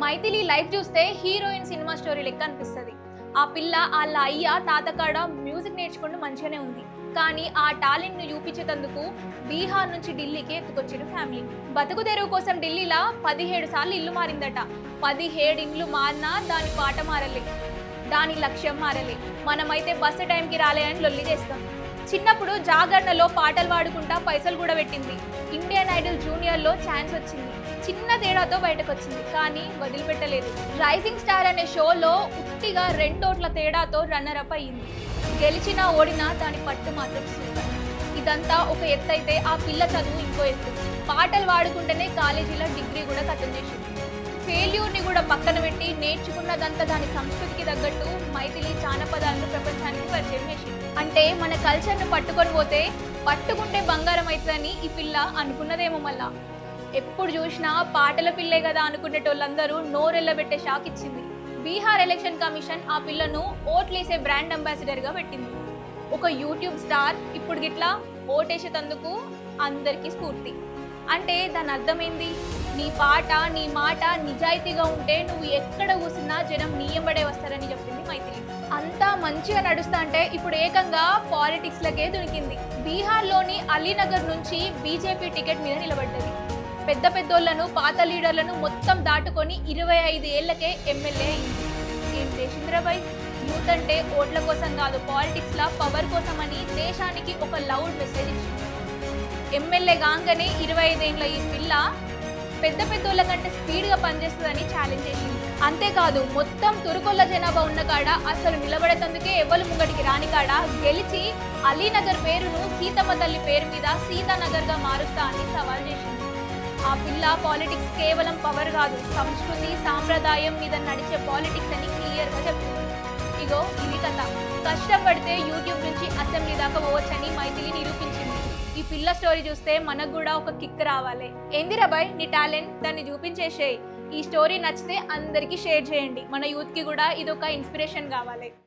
Maithili life చూస్తే heroine cinema story లెక్క అనిపిస్తుంది. ఆ పిల్ల వాళ్ళ అయ్య తాతకాడ మ్యూజిక్ నేర్చుకుంటూ మంచిగానే ఉంది. కానీ ఆ టాలెంట్ ను చూపించేందుకు బీహార్ నుంచి ఢిల్లీకి ఎత్తుకొచ్చారు ఫ్యామిలీ. బతుకు తెరువు కోసం ఢిల్లీలో 17 సార్లు ఇల్లు మారిందట. 17 ఇండ్లు మారినా దాని పాట మారలే, దాని లక్ష్యం మారలే. మనమైతే బస్సు టైంకి రాలే అని లొల్లి చేస్తాం. చిన్నప్పుడు జాగరణలో పాటలు పాడుకుంటా పైసలు కూడా పెట్టింది. ఇండియన్ ఐడల్ జూనియర్లో ఛాన్స్ వచ్చింది. చిన్న తేడాతో బయటకు వచ్చింది, కానీ వదిలిపెట్టలేదు. రైజింగ్ స్టార్ అనే షోలో ఉట్టిగా 2 ఓట్ల తేడాతో రన్నర్ అప్ అయ్యింది. గెలిచినా ఓడినా దాని పట్టు మాత్రం సూపర్. ఇదంతా ఒక ఎత్తు అయితే ఆ పిల్ల చదువు ఇంకో ఎత్తు. పాటలు పాడుకుంటేనే కాలేజీలో డిగ్రీ కూడా ఖతం చేసింది. ఫెయిల్యూర్ని కూడా పక్కన పెట్టి నేర్చుకున్నదంతా దాని సంస్కృతికి తగ్గట్టు మైథిలి జానపదాలను ప్రపంచానికి పరిచయం చేసింది. అంటే మన కల్చర్ను పట్టుకొని పోతే పట్టుకుంటే బంగారం అవుతుందని ఈ పిల్ల అనుకున్నదేమో. మళ్ళా ఎప్పుడు చూసినా పాటల పిల్లే కదా అనుకునేటోళ్ళందరూ నోరెళ్ళబెట్టే షాక్ ఇచ్చింది. బీహార్ ఎలక్షన్ కమిషన్ ఆ పిల్లను ఓట్లేసే బ్రాండ్ అంబాసిడర్గా పెట్టింది. ఒక యూట్యూబ్ స్టార్ ఇప్పుడు గిట్లా ఓటేసేటందుకు అందరికీ స్ఫూర్తి. అంటే దాని అర్థమైంది, నీ పాట నీ మాట నిజాయితీగా ఉంటే నువ్వు ఎక్కడ కూర్చున్నా జనం నీయంబడే వస్తారని చెప్పింది మైథిలి. అంతా మంచిగా నడుస్తా అంటే ఇప్పుడు ఏకంగా పాలిటిక్స్లకే దొరికింది. బీహార్లోని అలీనగర్ నుంచి బీజేపీ టికెట్ మీద నిలబడ్డది. పెద్ద పెద్దోళ్లను పాత లీడర్లను మొత్తం దాటుకొని 25 ఏళ్లకే ఎమ్మెల్యే అయింది. ఏం చేసింద్రబాయ్, యూత్ అంటే ఓట్ల కోసం కాదు, పాలిటిక్స్లా పవర్ కోసం అని దేశానికి ఒక లౌడ్ మెసేజ్ ఇచ్చింది. ఎమ్మెల్యే కాగానే 25 ఏళ్ల ఈ పిల్ల పెద్ద పెద్దోళ్ళ కంటే స్పీడ్గా పనిచేస్తుందని ఛాలెంజ్ చేసింది. అంతేకాదు మొత్తం తురుకొల్ల జనాభా ఉన్న కాడ అసలు నిలబడేందుకే ఎవరు ముంగటికి రాని కాడ గెలిచి అలీనగర్ పేరును సీతమ్మ తల్లి పేరు మీద సీతానగర్గా మారుస్తా అని సవాల్ చేసింది. ఆ పిల్ల పాలిటిక్స్ కేవలం పవర్ కాదు, సంస్కృతి సాంప్రదాయం మీద నడిచే పాలిటిక్స్ అని క్లియర్గా చెప్తుంది. ఇగో ఇది కథ. కష్టం పడితే యూట్యూబ్ నుంచి అసెంబ్లీ దాకా పోవచ్చని మైథిలి నిరూపించింది. ఈ పిల్ల స్టోరీ చూస్తే మనకు కూడా ఒక కిక్ రావాలి. ఏందిరాబాయ్ నీ టాలెంట్, దాన్ని చూపించేసేయ్. ఈ స్టోరీ నచ్చితే అందరికీ షేర్ చేయండి. మన యూత్కి కూడా ఇది ఒక ఇన్స్పిరేషన్ కావాలి.